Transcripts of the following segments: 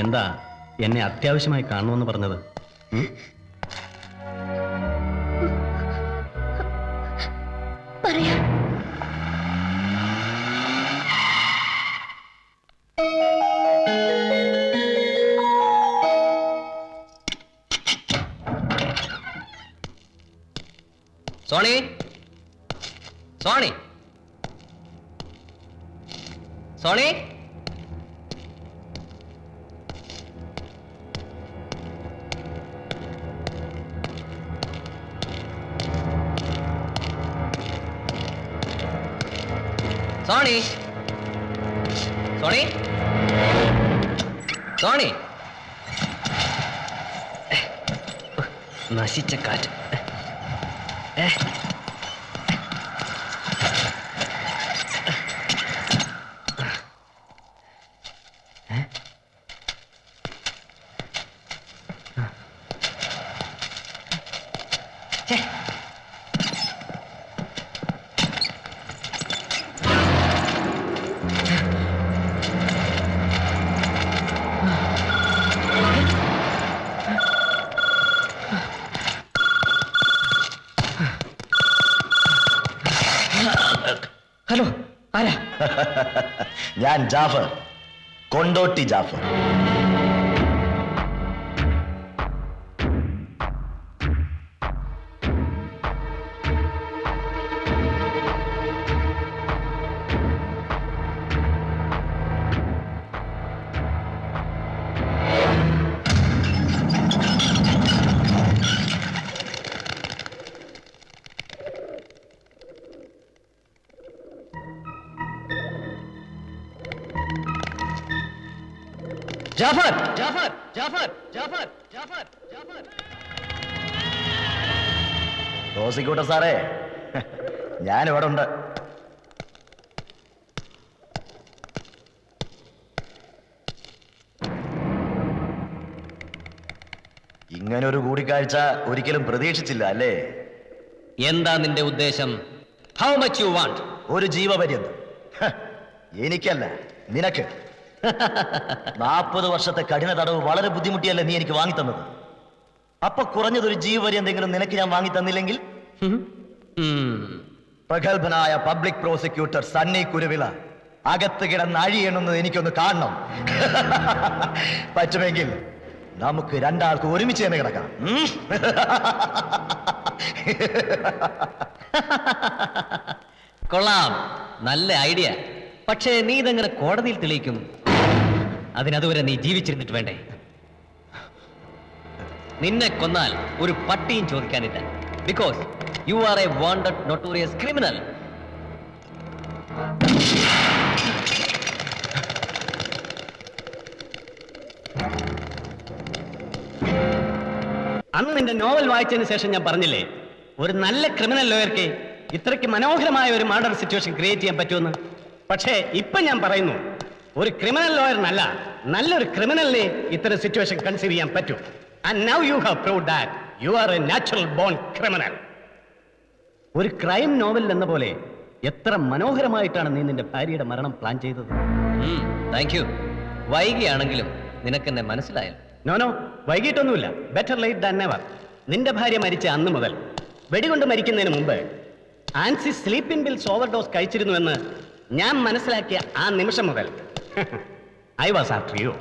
എന്താ എന്നെ അത്യാവശ്യമായി കാണുമെന്ന് പറഞ്ഞത്? പറയാം. സോണി, സോണി, സോണി, സോണി, സോണി, സോണി. നശിച്ച കാറ്റ്. ഹലോ, ആരാ? ഞാൻ ജാഫർ, കൊണ്ടോട്ടി ജാഫർ. ജാഫർ, ജാഫർ, ജാഫർ, ജാഫർ, ജാഫർ, ജാഫർ. പ്രോസിക്യൂട്ടർ സാറേ, ഞാൻ ഇവിടെ ഉണ്ട്. ഇങ്ങനൊരു കൂടിക്കാഴ്ച ഒരിക്കലും പ്രതീക്ഷിച്ചില്ല അല്ലേ? എന്താ നിന്റെ ഉദ്ദേശം? How much you want? ഒരു ജീവപര്യന്തം. എനിക്കല്ല, നിനക്ക്. 40 വർഷത്തെ കഠിന തടവ് വളരെ ബുദ്ധിമുട്ടിയല്ലേ നീ എനിക്ക് വാങ്ങി തന്നത്? അപ്പൊ കുറഞ്ഞതൊരു ജീവപര്യന്തെങ്കിലും നിനക്ക് ഞാൻ വാങ്ങി തന്നില്ലെങ്കിൽ? പ്രഗത്ഭനായ പബ്ലിക് പ്രോസിക്യൂട്ടർ സണ്ണി കുരുവിള അകത്ത് കിടന്ന് അഴിയണമെന്ന് എനിക്കൊന്ന് കാണണം. പറ്റുമെങ്കിൽ നമുക്ക് രണ്ടാൾക്ക് ഒരുമിച്ച് തന്നെ കിടക്കാം. കൊള്ളാം, നല്ല ഐഡിയ. പക്ഷേ നീ ഇതെങ്ങനെ കോടതിയിൽ തെളിയിക്കും? അതിനതുവരെ നീ ജീവിച്ചിരുന്നിട്ട് വേണ്ടേ? നിന്നെ കൊന്നാൽ ഒരു പട്ടിയും ചോദിക്കാനില്ല. Because you are a wanted notorious criminal. അന്ന് നിന്റെ നോവൽ വായിച്ചതിന് ശേഷം ഞാൻ പറഞ്ഞില്ലേ, ഒരു നല്ല ക്രിമിനൽ ലോയർക്ക് ഇത്രയ്ക്ക് മനോഹരമായ ഒരു മർഡർ സിറ്റുവേഷൻ ക്രിയേറ്റ് ചെയ്യാൻ പറ്റുമെന്ന്. പക്ഷേ ഇപ്പൊ ഞാൻ പറയുന്നു, ഒരു ക്രിമിനൽ ലോയറിനല്ല, നല്ലൊരു ക്രിമിനലിനെ ഇത്തരം സിറ്റുവേഷൻ കൺസീവ് ചെയ്യാൻ പറ്റും. And now you have proved that you are A natural bone criminal. ഒരു ക്രൈം നോവലിൽ എന്ന പോലെ എത്ര മനോഹരമായിട്ടാണ് നീ നിന്റെ ഭാര്യയുടെ മരണം പ്ലാൻ ചെയ്തത്. Thank you. വൈകിയാണെങ്കിലും നിനക്കെന്നെ മനസ്സിലായോ? നോനോ, വൈകിട്ടൊന്നുമില്ല. Better late than never. നിന്റെ ഭാര്യ മരിച്ച അന്ന് മുതൽ, വെടികൊണ്ട് മരിക്കുന്നതിന് മുമ്പ് ആൻസി സ്ലീപ്പിംഗ് പിൽസ് ഓവർഡോസ് കഴിച്ചിരുന്നുവെന്ന് ഞാൻ മനസ്സിലാക്കിയ ആ നിമിഷം മുതൽ I was after you.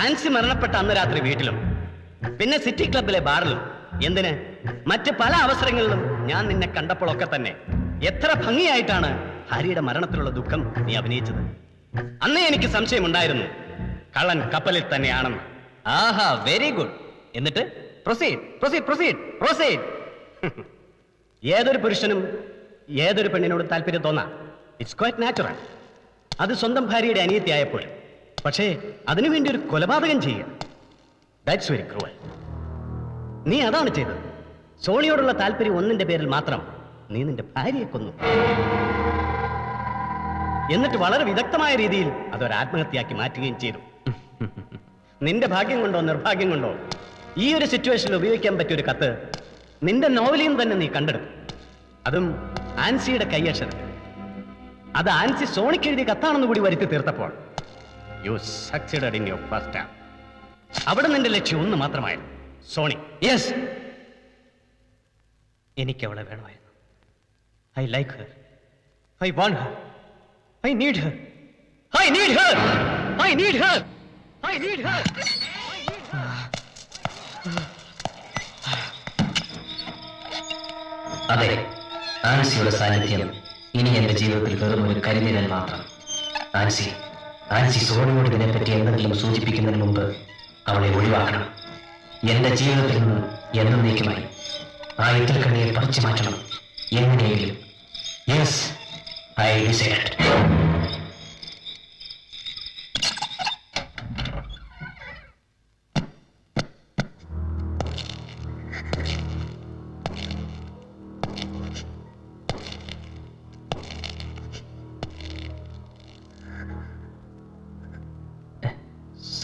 Ancy മരണപ്പെട്ട അന്ന് രാത്രി വീട്ടിലും പിന്നെ സിറ്റി ക്ലബിലെ ബാറിലും, എന്തിന് മറ്റ് പല അവസരങ്ങളിലും ഞാൻ നിന്നെ കണ്ടപ്പോഴൊക്കെ തന്നെ എത്ര ഭംഗിയായിട്ടാണ് ഭാര്യയുടെ മരണത്തിലുള്ള ദുഃഖം നീ അഭിനയിച്ചത്. അന്നേ എനിക്ക് സംശയമുണ്ടായിരുന്നു കള്ളൻ കപ്പലിൽ തന്നെയാണെന്ന്. ആഹാ, വെരി ഗുഡ്. എന്നിട്ട് പ്രൊസീഡ്, പ്രൊസീഡ്, പ്രൊസീഡ്, പ്രൊസീഡ്. ഏതൊരു പുരുഷനും ഏതൊരു പെണ്ണിനോട് താല്പര്യം തോന്നാം. It's quite natural. അത് സ്വന്തം ഭാര്യയുടെ അനിയത്തിയായപ്പോൾ. പക്ഷേ അതിനുവേണ്ടി ഒരു കൊലപാതകം ചെയ്യുക, ദാറ്റ്സ് വെരി ക്രൂവൽ. നീ അതാണ് ചെയ്തത്. സോണിയോടുള്ള താല്പര്യം ഒന്നിന്റെ പേരിൽ മാത്രം നീ നിന്റെ ഭാര്യയെ കൊന്നു. എന്നിട്ട് വളരെ വിദഗ്ധമായ രീതിയിൽ അതൊരു ആത്മഹത്യയാക്കി മാറ്റുകയും ചെയ്തു. നിന്റെ ഭാഗ്യം കൊണ്ടോ നിർഭാഗ്യം കൊണ്ടോ ഈ ഒരു സിറ്റുവേഷനിൽ ഉപയോഗിക്കാൻ പറ്റിയ ഒരു കത്ത് നിന്റെ നോവലിൽ നിന്ന് തന്നെ നീ കണ്ടെടുത്തു. അതും ആൻസിയുടെ കൈയക്ഷരം. അത് ആൻസി സോണിക്ക് എഴുതിയ കത്താണെന്ന് കൂടി വരുത്തി തീർത്തപ്പോൾ you succeeded in your first time. അവിടെ നിന്റെ ലക്ഷ്യം ഒന്ന് മാത്രമായിരുന്നു, സോണി. യെസ്, എനിക്ക് അവളെ വേണമായിരുന്നു. I like her, I want Har, I need Har, I need Har, I need Har, I need Har. അതെ, ആൻസിയുടെ സാന്നിധ്യം ഇനി എന്റെ ജീവിതത്തിൽ വെറും ഒരു കരിനിഴൽ മാത്രം. ആൻസി സോണിയോട് ഇതിനെപ്പറ്റി എന്തെങ്കിലും സൂചിപ്പിക്കുന്നതിന് മുമ്പ് അവളെ ഒഴിവാക്കണം. എന്റെ ജീവിതത്തിൽ നിന്ന് എന്നേക്കുമായി ആ ഇത്തിൽക്കണ്ണിയെ പറിച്ചു മാറ്റണം എങ്ങനെയെങ്കിലും. Yes, I decide.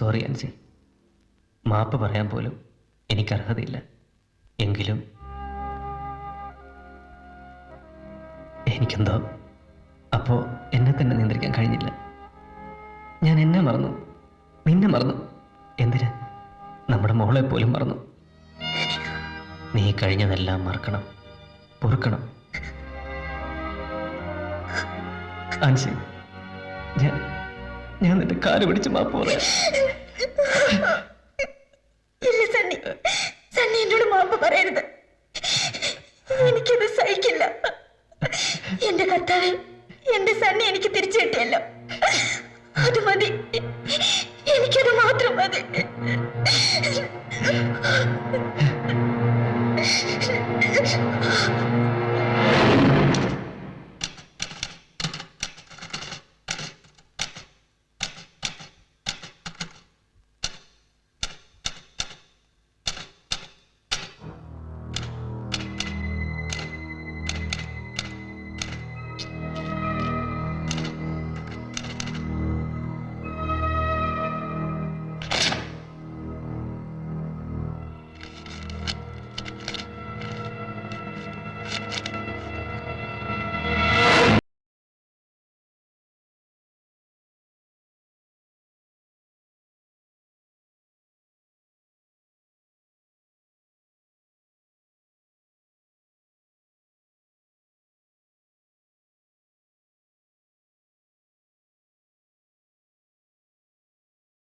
Sorry Ancy, മാപ്പ് പറയാൻ പോലും എനിക്ക് അർഹതയില്ല. എങ്കിലും എനിക്കെന്തോ അപ്പോ എന്നെ തന്നെ നിയന്ത്രിക്കാൻ കഴിഞ്ഞില്ല. ഞാൻ എന്നെ മറന്നു, നിന്നെ മറന്നു, എന്തിന് നമ്മുടെ മോളെ പോലും മറന്നു. നീ കഴിഞ്ഞതെല്ലാം മറക്കണം, പൊറുക്കണം. ആൻസി, ഞാൻ നിന്റെ കാല് പിടിച്ച് മാപ്പ് പറയാം. ഇല്ല സണ്ണി, സണ്ണി എന്നോട് മാപ്പ് പറയരുത്. എനിക്കത് സഹിക്കില്ല. എന്റെ കർത്താവേ, എന്റെ സണ്ണി എനിക്ക് തിരിച്ചു കിട്ടിയല്ലോ, അത് മതി. എനിക്കത് മാത്രം മതി.